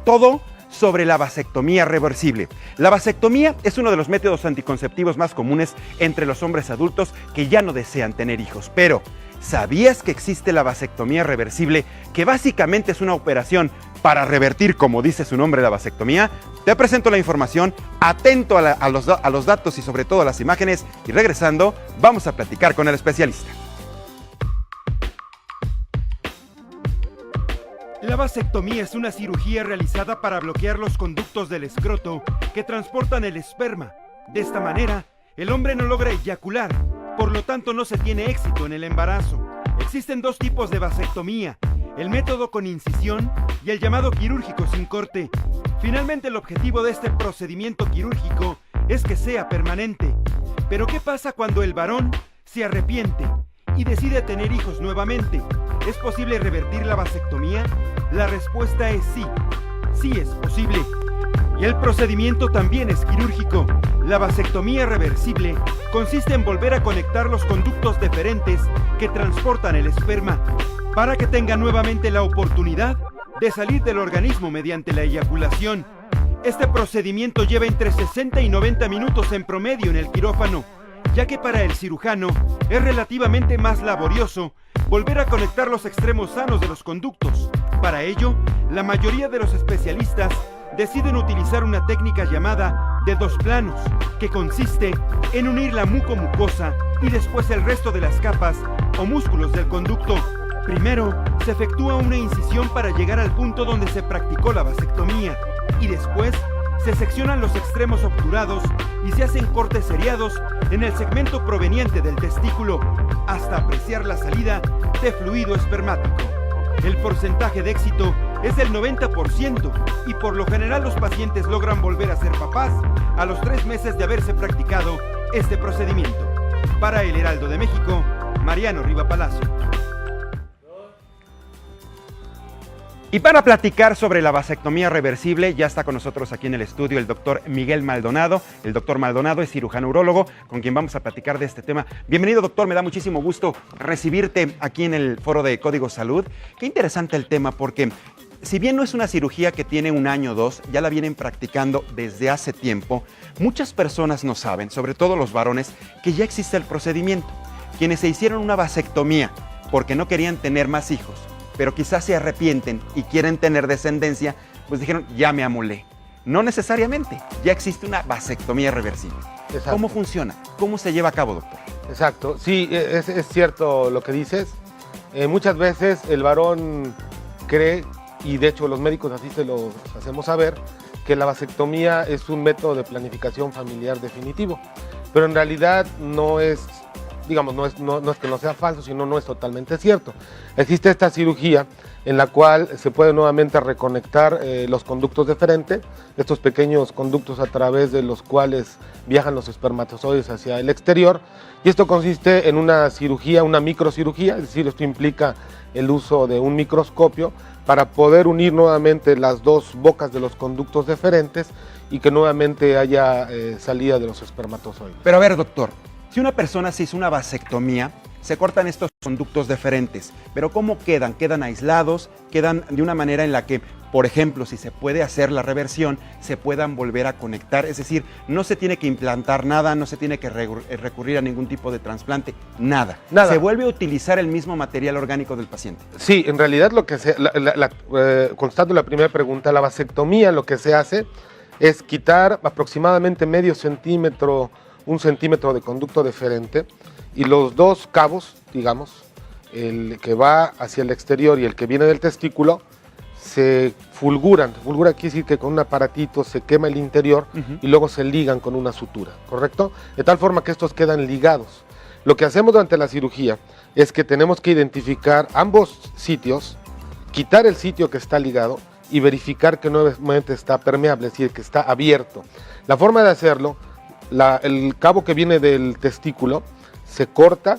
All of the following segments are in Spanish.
todo sobre la vasectomía reversible. La vasectomía es uno de los métodos anticonceptivos más comunes entre los hombres adultos que ya no desean tener hijos. Pero, ¿sabías que existe la vasectomía reversible, que básicamente es una operación para revertir, como dice su nombre, la vasectomía? Te presento la información, atento a los datos y sobre todo a las imágenes, y regresando vamos a platicar con el especialista. La vasectomía es una cirugía realizada para bloquear los conductos del escroto que transportan el esperma. De esta manera, el hombre no logra eyacular, por lo tanto no se tiene éxito en el embarazo. Existen dos tipos de vasectomía, el método con incisión y el llamado quirúrgico sin corte. Finalmente, el objetivo de este procedimiento quirúrgico es que sea permanente. Pero ¿qué pasa cuando el varón se arrepiente y decide tener hijos nuevamente? ¿Es posible revertir la vasectomía? La respuesta es sí. Sí es posible. Y el procedimiento también es quirúrgico. La vasectomía reversible consiste en volver a conectar los conductos deferentes que transportan el esperma para que tenga nuevamente la oportunidad de salir del organismo mediante la eyaculación. Este procedimiento lleva entre 60 y 90 minutos en promedio en el quirófano, ya que para el cirujano es relativamente más laborioso volver a conectar los extremos sanos de los conductos. Para ello, la mayoría de los especialistas deciden utilizar una técnica llamada de dos planos, que consiste en unir la mucomucosa y después el resto de las capas o músculos del conducto. Primero, se efectúa una incisión para llegar al punto donde se practicó la vasectomía, y después se seccionan los extremos obturados y se hacen cortes seriados en el segmento proveniente del testículo hasta apreciar la salida de fluido espermático. El porcentaje de éxito es del 90% y por lo general los pacientes logran volver a ser papás a los 3 meses de haberse practicado este procedimiento. Para El Heraldo de México, Mariano Riva Palacio. Y para platicar sobre la vasectomía reversible, ya está con nosotros aquí en el estudio el doctor Miguel Maldonado. El doctor Maldonado es cirujano urólogo, con quien vamos a platicar de este tema. Bienvenido, doctor, me da muchísimo gusto recibirte aquí en el foro de Código Salud. Qué interesante el tema, porque si bien no es una cirugía que tiene 1 año o 2, ya la vienen practicando desde hace tiempo. Muchas personas no saben, sobre todo los varones, que ya existe el procedimiento. Quienes se hicieron una vasectomía porque no querían tener más hijos, pero quizás se arrepienten y quieren tener descendencia, pues dijeron, ya me amolé. No necesariamente, ya existe una vasectomía reversible. Exacto. ¿Cómo funciona? ¿Cómo se lleva a cabo, doctor? Exacto, sí, es cierto lo que dices. Muchas veces el varón cree, y de hecho los médicos así se lo hacemos saber, que la vasectomía es un método de planificación familiar definitivo, pero en realidad no es, digamos, no es que no sea falso, sino no es totalmente cierto. Existe esta cirugía en la cual se puede nuevamente reconectar los conductos deferentes, estos pequeños conductos a través de los cuales viajan los espermatozoides hacia el exterior, y esto consiste en una cirugía, una microcirugía, es decir, esto implica el uso de un microscopio para poder unir nuevamente las dos bocas de los conductos deferentes y que nuevamente haya salida de los espermatozoides. Pero a ver, doctor, si una persona se hizo una vasectomía, se cortan estos conductos deferentes, pero ¿cómo quedan? ¿Quedan aislados? ¿Quedan de una manera en la que, por ejemplo, si se puede hacer la reversión, se puedan volver a conectar? Es decir, no se tiene que implantar nada, no se tiene que recurrir a ningún tipo de trasplante, nada. ¿Se vuelve a utilizar el mismo material orgánico del paciente? Sí, en realidad lo que contestando la primera pregunta, la vasectomía lo que se hace es quitar aproximadamente medio centímetro, 1 centímetro de conducto deferente, y los dos cabos, digamos, el que va hacia el exterior y el que viene del testículo, se fulguran. Fulgura quiere decir que con un aparatito se quema el interior y luego se ligan con una sutura, ¿correcto? De tal forma que estos quedan ligados. Lo que hacemos durante la cirugía es que tenemos que identificar ambos sitios, quitar el sitio que está ligado y verificar que nuevamente está permeable, es decir, que está abierto. La forma de hacerlo, el cabo que viene del testículo se corta,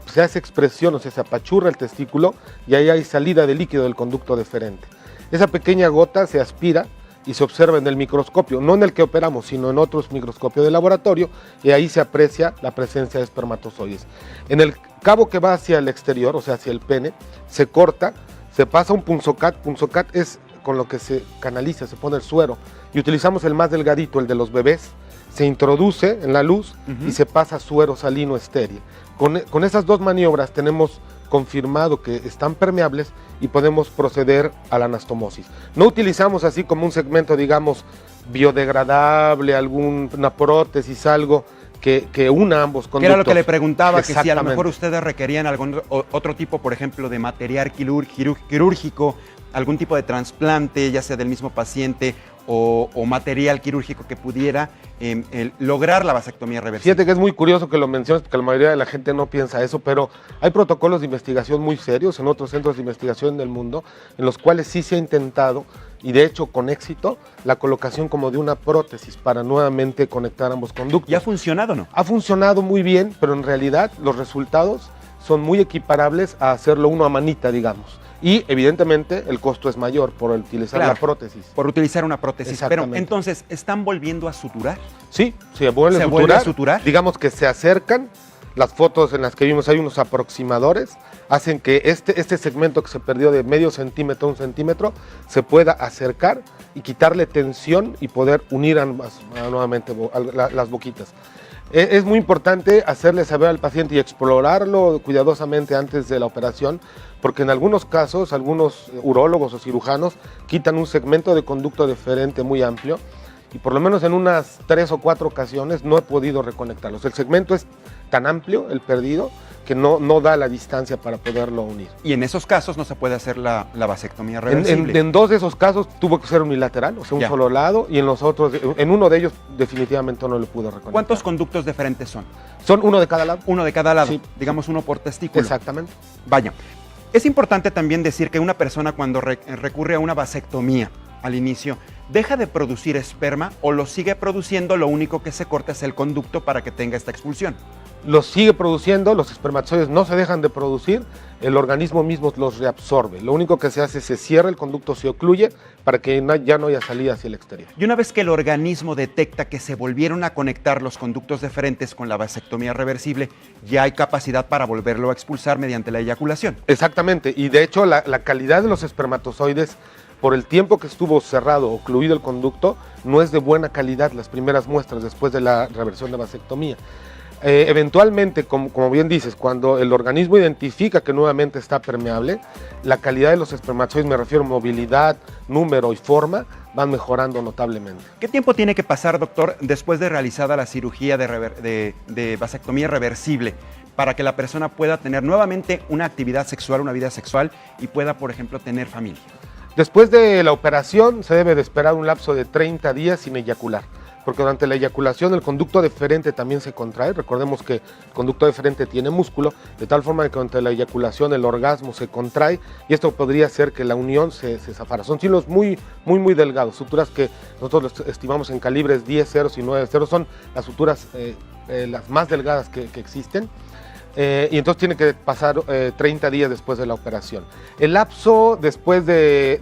se hace expresión, o sea, se apachurra el testículo y ahí hay salida de líquido del conducto deferente. Esa pequeña gota se aspira y se observa en el microscopio, no en el que operamos, sino en otros microscopios de laboratorio, y ahí se aprecia la presencia de espermatozoides. En el cabo que va hacia el exterior, o sea, hacia el pene, se corta, se pasa un punzocat. Punzocat es con lo que se canaliza, se pone el suero, y utilizamos el más delgadito, el de los bebés, se introduce en la luz y se pasa suero salino estéril. Con esas dos maniobras tenemos confirmado que están permeables y podemos proceder a la anastomosis. No utilizamos así como un segmento, digamos, biodegradable, alguna prótesis, algo que una ambos conductos. Que era lo que le preguntaba, que si a lo mejor ustedes requerían algún otro tipo, por ejemplo, de material quirúrgico, algún tipo de trasplante, ya sea del mismo paciente o material quirúrgico que pudiera lograr la vasectomía reversible. Fíjate que es muy curioso que lo menciones, porque la mayoría de la gente no piensa eso, pero hay protocolos de investigación muy serios en otros centros de investigación del mundo, en los cuales sí se ha intentado, y de hecho con éxito, la colocación como de una prótesis para nuevamente conectar ambos conductos. ¿Y ha funcionado o no? Ha funcionado muy bien, pero en realidad los resultados son muy equiparables a hacerlo uno a manita, digamos. Y evidentemente el costo es mayor por utilizar la prótesis. Por utilizar una prótesis. Pero entonces, ¿están volviendo a suturar? Sí, se vuelve a suturar. Digamos que se acercan. Las fotos en las que vimos hay unos aproximadores, hacen que este segmento que se perdió de medio centímetro a 1 centímetro se pueda acercar y quitarle tensión y poder unir nuevamente las boquitas. Es muy importante hacerle saber al paciente y explorarlo cuidadosamente antes de la operación, porque en algunos casos, algunos urólogos o cirujanos quitan un segmento de conducto deferente muy amplio y por lo menos en unas 3 o 4 ocasiones no he podido reconectarlos. El segmento es tan amplio, el perdido, que no da la distancia para poderlo unir. Y en esos casos no se puede hacer la vasectomía reversible. En 2 de esos casos tuvo que ser unilateral, o sea, un solo lado, y en los otros, en uno de ellos definitivamente no lo pude reconectar. ¿Cuántos conductos deferentes son? Son 1 de cada lado. 1 de cada lado, sí. Digamos 1 por testículo. Exactamente. Vaya, es importante también decir que una persona cuando recurre a una vasectomía al inicio, deja de producir esperma o lo sigue produciendo, lo único que se corta es el conducto para que tenga esta expulsión. Los sigue produciendo, los espermatozoides no se dejan de producir, el organismo mismo los reabsorbe. Lo único que se hace es se cierra el conducto, se ocluye para que ya no haya salida hacia el exterior. Y una vez que el organismo detecta que se volvieron a conectar los conductos deferentes con la vasectomía reversible, ya hay capacidad para volverlo a expulsar mediante la eyaculación. Exactamente, y de hecho la calidad de los espermatozoides, por el tiempo que estuvo cerrado o ocluido el conducto, no es de buena calidad las primeras muestras después de la reversión de vasectomía. Eventualmente, como bien dices, cuando el organismo identifica que nuevamente está permeable, la calidad de los espermatozoides, me refiero a movilidad, número y forma, van mejorando notablemente. ¿Qué tiempo tiene que pasar, doctor, después de realizada la cirugía de vasectomía reversible para que la persona pueda tener nuevamente una actividad sexual, una vida sexual y pueda, por ejemplo, tener familia? Después de la operación se debe de esperar un lapso de 30 días sin eyacular, porque durante la eyaculación el conducto deferente también se contrae. Recordemos que el conducto deferente tiene músculo, de tal forma que durante la eyaculación el orgasmo se contrae y esto podría hacer que la unión se zafara. Son hilos muy delgados, suturas que nosotros estimamos en calibres 10 ceros y 9 ceros, son las suturas las más delgadas que existen. Y entonces tiene que pasar 30 días después de la operación. El lapso después de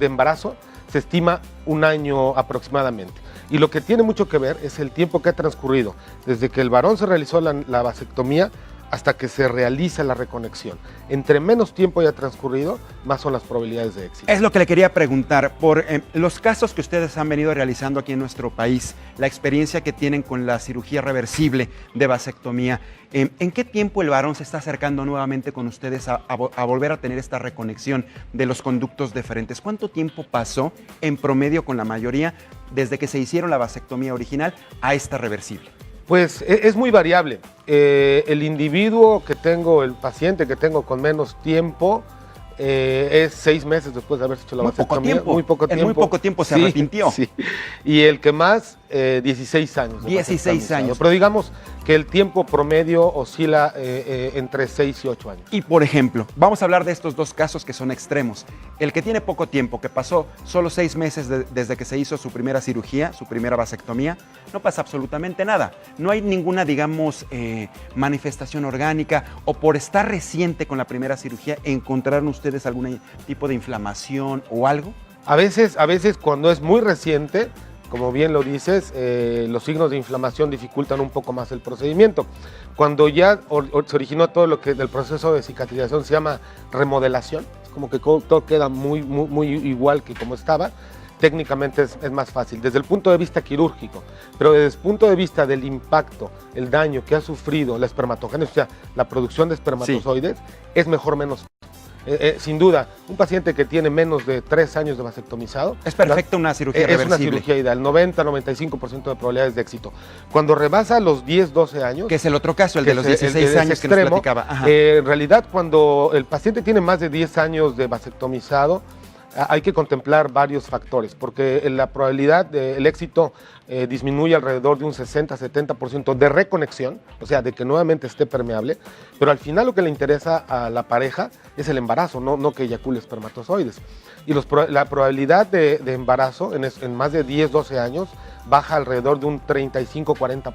embarazo se estima 1 año aproximadamente. Y lo que tiene mucho que ver es el tiempo que ha transcurrido desde que el varón se realizó la vasectomía hasta que se realiza la reconexión. Entre menos tiempo haya transcurrido, más son las probabilidades de éxito. Es lo que le quería preguntar. Por los casos que ustedes han venido realizando aquí en nuestro país, la experiencia que tienen con la cirugía reversible de vasectomía, ¿en qué tiempo el varón se está acercando nuevamente con ustedes a volver a tener esta reconexión de los conductos deferentes? ¿Cuánto tiempo pasó en promedio con la mayoría desde que se hicieron la vasectomía original a esta reversible? Pues es muy variable. El individuo que tengo, el paciente que tengo con menos tiempo, es 6 meses después de haberse hecho la vasectomía. Muy poco tiempo. En muy poco tiempo se arrepintió. Sí. Y el que más, 16 años. 16 años. Pero digamos que el tiempo promedio oscila entre 6 y 8 años. Y por ejemplo, vamos a hablar de estos dos casos que son extremos. El que tiene poco tiempo, que pasó solo 6 meses desde que se hizo su primera cirugía, su primera vasectomía, no pasa absolutamente nada. No hay ninguna, digamos, manifestación orgánica, o por estar reciente con la primera cirugía, ¿encontraron ustedes algún tipo de inflamación o algo? A veces cuando es muy reciente, como bien lo dices, los signos de inflamación dificultan un poco más el procedimiento. Cuando ya se originó todo lo que del proceso de cicatrización se llama remodelación, como que todo queda muy igual que como estaba, técnicamente es más fácil, desde el punto de vista quirúrgico, pero desde el punto de vista del impacto, el daño que ha sufrido la espermatogénesis, o sea, la producción de espermatozoides, es mejor menos. Sin duda, un paciente que tiene menos de 3 años de vasectomizado... Es perfecta una cirugía reversible. Es una cirugía ideal, 90-95% de probabilidades de éxito. Cuando rebasa los 10-12 años... Que es el otro caso, el de los 16 años que nos platicaba. En realidad, cuando el paciente tiene más de 10 años de vasectomizado, hay que contemplar varios factores, porque la probabilidad del éxito disminuye alrededor de un 60-70% de reconexión, o sea, de que nuevamente esté permeable, pero al final lo que le interesa a la pareja es el embarazo, no que eyacule espermatozoides. Y la probabilidad de embarazo en más de 10-12 años baja alrededor de un 35-40%.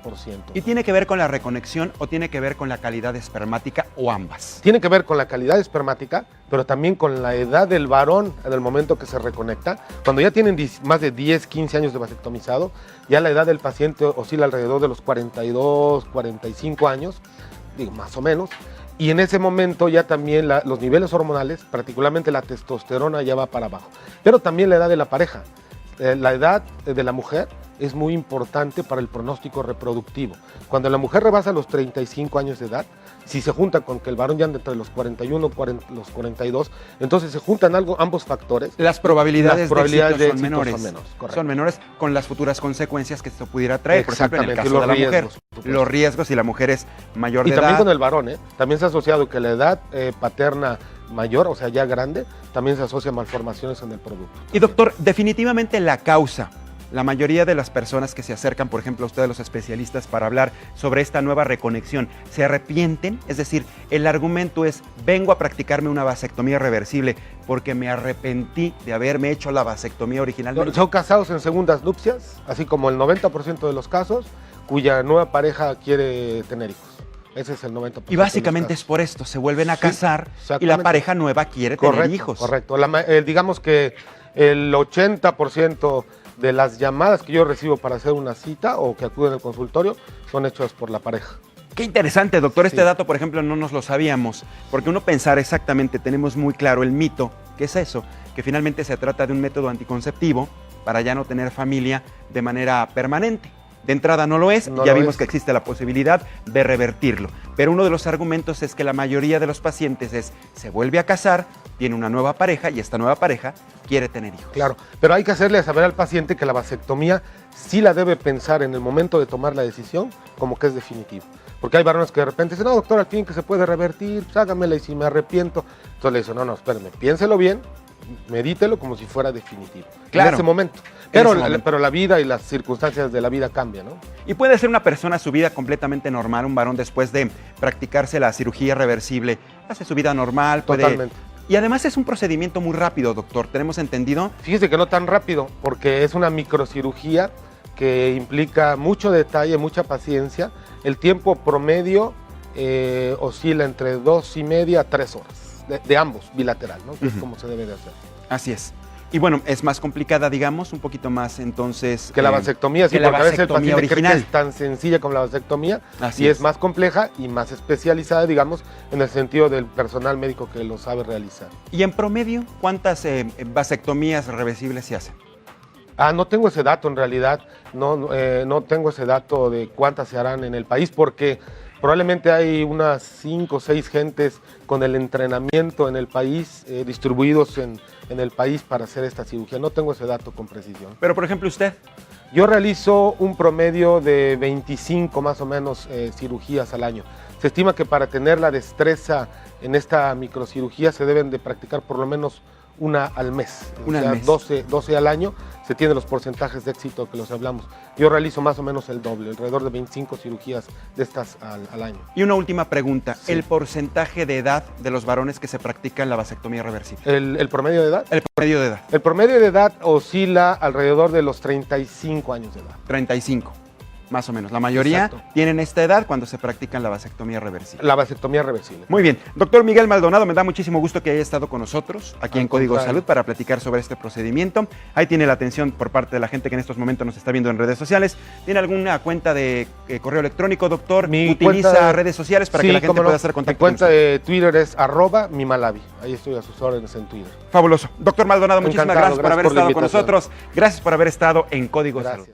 ¿Y tiene que ver con la reconexión o tiene que ver con la calidad espermática o ambas? Tiene que ver con la calidad espermática, pero también con la edad del varón en el momento que se reconecta. Cuando ya tienen más de 10-15 años de vasectomizado, ya la edad del paciente oscila alrededor de los 42-45 años, digo, más o menos. Y en ese momento ya también los niveles hormonales, particularmente la testosterona, ya va para abajo. Pero también la edad de la pareja. La edad de la mujer es muy importante para el pronóstico reproductivo. Cuando la mujer rebasa los 35 años de edad, si se junta con que el varón ya anda entre los 41 y los 42, entonces se juntan ambos factores. Las probabilidades de éxito son menores. Son menores con las futuras consecuencias que esto pudiera traer. Por ejemplo, en el caso los de la riesgos, mujer, los riesgos si la mujer es mayor de edad. Y también con el varón, también se ha asociado que la edad paterna mayor, o sea, ya grande, también se asocia a malformaciones en el producto. Y doctor, definitivamente la causa. La mayoría de las personas que se acercan, por ejemplo, a ustedes los especialistas para hablar sobre esta nueva reconexión, ¿se arrepienten? Es decir, el argumento es, vengo a practicarme una vasectomía reversible porque me arrepentí de haberme hecho la vasectomía originalmente. Son casados en segundas nupcias, así como el 90% de los casos, cuya nueva pareja quiere tener hijos. Ese es el 90%. Y básicamente es por esto, se vuelven a casar y la pareja nueva quiere tener hijos. Correcto, digamos que el 80% de las llamadas que yo recibo para hacer una cita o que acuden al consultorio son hechas por la pareja. Qué interesante, doctor. Este dato, por ejemplo, no nos lo sabíamos, porque uno pensar exactamente, tenemos muy claro el mito, que es eso, que finalmente se trata de un método anticonceptivo para ya no tener familia de manera permanente. De entrada no lo es, ya vimos que existe la posibilidad de revertirlo. Pero uno de los argumentos es que la mayoría de los pacientes se vuelve a casar, tiene una nueva pareja y esta nueva pareja quiere tener hijos. Claro, pero hay que hacerle saber al paciente que la vasectomía sí la debe pensar en el momento de tomar la decisión como que es definitivo. Porque hay varones que de repente dicen, no, doctor, al fin que se puede revertir, pues hágamela y si me arrepiento. Entonces le dicen, no, espérame, piénselo bien, medítelo como si fuera definitivo. Claro. En ese momento. Pero la vida y las circunstancias de la vida cambian, ¿no? Y puede ser una persona su vida completamente normal, un varón después de practicarse la cirugía reversible, hace su vida normal, puede... Totalmente. Y además es un procedimiento muy rápido, doctor, ¿tenemos entendido? Fíjese que no tan rápido, porque es una microcirugía que implica mucho detalle, mucha paciencia. El tiempo promedio oscila entre 2:30 a 3 horas, de ambos, bilateral, ¿no? Que es como se debe de hacer. Así es. Y bueno, es más complicada, digamos, un poquito más entonces... Que la vasectomía, sí, porque a veces el paciente original cree que es tan sencilla como la vasectomía y es más compleja y más especializada, digamos, en el sentido del personal médico que lo sabe realizar. ¿Y en promedio cuántas vasectomías reversibles se hacen? No tengo ese dato en realidad, no tengo ese dato de cuántas se harán en el país porque probablemente hay unas 5 o 6 gentes con el entrenamiento en el país, distribuidos en el país para hacer esta cirugía. No tengo ese dato con precisión. Pero, por ejemplo, usted. Yo realizo un promedio de 25 más o menos cirugías al año. Se estima que para tener la destreza en esta microcirugía se deben de practicar por lo menos una al mes. Una al mes. 12 al año se tienen los porcentajes de éxito que los hablamos. Yo realizo más o menos el doble, alrededor de 25 cirugías de estas al año. Y una última pregunta, sí. ¿El porcentaje de edad de los varones que se practican la vasectomía reversible? ¿El promedio de edad? El promedio de edad. El promedio de edad oscila alrededor de los 35 años de edad. 35. más o menos. La mayoría Exacto. tienen esta edad cuando se practican la vasectomía reversible. La vasectomía reversible. Muy bien. Doctor Miguel Maldonado, me da muchísimo gusto que haya estado con nosotros aquí en Al Código contrario. Salud para platicar sobre este procedimiento. Ahí tiene la atención por parte de la gente que en estos momentos nos está viendo en redes sociales. ¿Tiene alguna cuenta de correo electrónico, doctor? Mi ¿Utiliza cuenta de- redes sociales para Sí, que la gente cómo no. pueda hacer Mi contacto cuenta con usted? de Twitter es @mimalavi. Ahí estoy a sus órdenes en Twitter. Fabuloso. Doctor Maldonado, muchísimas Encantado, gracias por haber gracias por la estado con invitación. nosotros. Gracias por haber estado en Código Gracias. Salud.